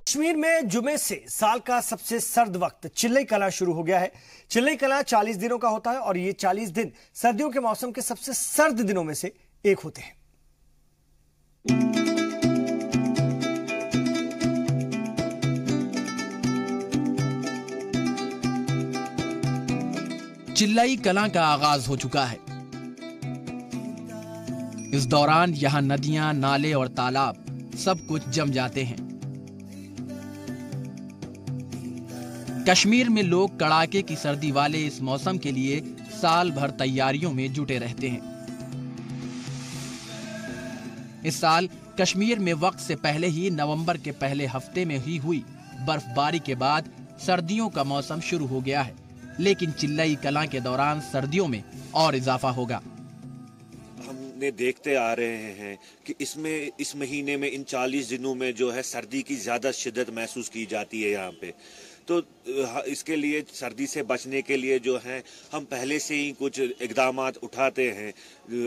कश्मीर में जुमे से साल का सबसे सर्द वक्त चिल्लई कलां शुरू हो गया है। चिल्लई कलां 40 दिनों का होता है और ये 40 दिन सर्दियों के मौसम के सबसे सर्द दिनों में से एक होते हैं। चिल्लई कलां का आगाज हो चुका है। इस दौरान यहां नदियां, नाले और तालाब सब कुछ जम जाते हैं। कश्मीर में लोग कड़ाके की सर्दी वाले इस मौसम के लिए साल भर तैयारियों में जुटे रहते हैं। इस साल कश्मीर में वक्त से पहले ही नवंबर के पहले हफ्ते में ही हुई बर्फबारी के बाद सर्दियों का मौसम शुरू हो गया है, लेकिन चिल्लई कलां के दौरान सर्दियों में और इजाफा होगा। हमने देखते आ रहे हैं कि इस महीने में इन 40 दिनों में जो है सर्दी की ज़्यादा शिद्दत महसूस की जाती है यहाँ पे। तो इसके लिए सर्दी से बचने के लिए जो है हम पहले से ही कुछ इक़दाम उठाते हैं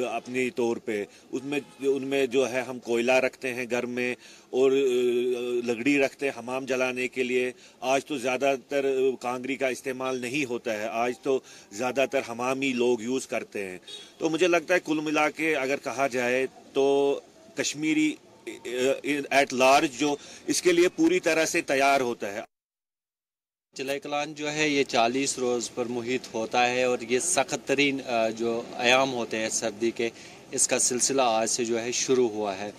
अपनी तौर पे। उनमें जो है हम कोयला रखते हैं घर में और लकड़ी रखते हैं हमाम जलाने के लिए। आज तो ज़्यादातर कांगरी का इस्तेमाल नहीं होता है, आज तो ज़्यादातर हमाम ही लोग यूज़ करते हैं। तो मुझे लगता है कुल मिला के अगर कहा जाए तो कश्मीरी एट लार्ज जो इसके लिए पूरी तरह से तैयार होता है। चिल्लई कलां जो है ये 40 रोज़ पर मुहित होता है और ये सख्त तरीन जो अयाम होते हैं सर्दी के, इसका सिलसिला आज से जो है शुरू हुआ है।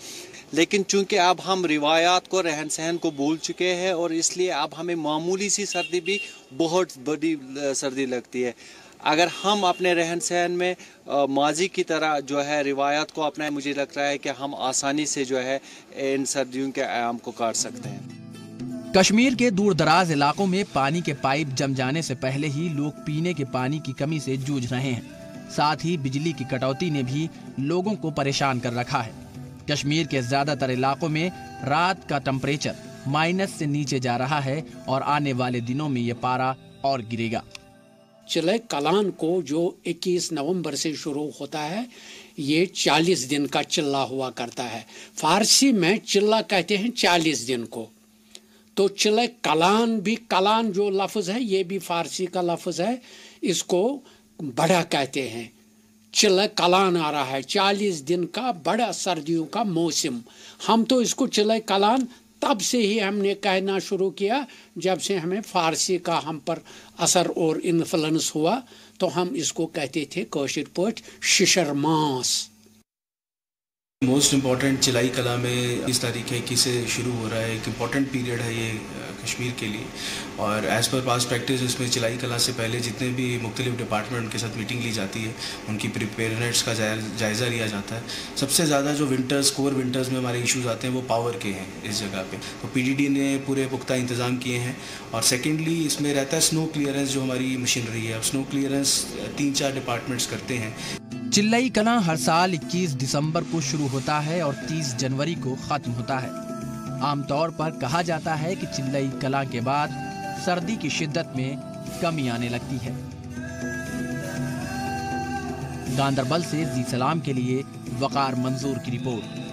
लेकिन चूंकि अब हम रिवायात को, रहन सहन को भूल चुके हैं और इसलिए अब हमें मामूली सी सर्दी भी बहुत बड़ी सर्दी लगती है। अगर हम अपने रहन सहन में माजी की तरह जो है रिवायात को अपनाएं, मुझे लग रहा है कि हम आसानी से जो है इन सर्दियों के अयाम को काट सकते हैं। कश्मीर के दूर दराज इलाकों में पानी के पाइप जम जाने से पहले ही लोग पीने के पानी की कमी से जूझ रहे हैं। साथ ही बिजली की कटौती ने भी लोगों को परेशान कर रखा है। कश्मीर के ज्यादातर इलाकों में रात का टेम्परेचर माइनस से नीचे जा रहा है और आने वाले दिनों में ये पारा और गिरेगा। चिल्लई कलां को जो 21 नवंबर से शुरू होता है, ये 40 दिन का चिल्ला हुआ करता है। फारसी में चिल्ला कहते हैं 40 दिन को। तो चिल्लई कलां भी, कलां जो लफ्ज़ है ये भी फारसी का लफ्ज़ है, इसको बड़ा कहते हैं। चिल्लई कलां आ रहा है 40 दिन का बड़ा सर्दियों का मौसम। हम तो इसको चिल्लई कलां तब से ही हमने कहना शुरू किया जब से हमें फारसी का हम पर असर और इन्फ्लुएंस हुआ, तो हम इसको कहते थे कोशिश पोट शिशर मास। मोस्ट इम्पॉर्टेंट चिल्लई कलां में इस तारीख 21 से शुरू हो रहा है। एक इम्पॉर्टेंट पीरियड है ये कश्मीर के लिए और एज़ पर पास्ट प्रैक्टिस इसमें चिल्लई कलां से पहले जितने भी मुख्तलिफ डिपार्टमेंट के साथ मीटिंग ली जाती है, उनकी प्रिपेयरनेस का जायज़ा लिया जाता है। सबसे ज़्यादा जो कोर विंटर्स में हमारे इशूज़ आते हैं वो पावर के हैं इस जगह पे, तो PDD ने पूरे पुख्ता इंतज़ाम किए हैं। और सेकेंडली इसमें रहता है स्नो क्लियरेंस, जो हमारी मशीनरी है। अब स्नो क्लियरेंस 3-4 डिपार्टमेंट्स करते हैं। चिल्लई कलां हर साल 21 दिसंबर को शुरू होता है और 30 जनवरी को खत्म होता है। आमतौर पर कहा जाता है कि चिल्लई कलां के बाद सर्दी की शिद्दत में कमी आने लगती है। गांदरबल से जी सलाम के लिए वकार मंजूर की रिपोर्ट।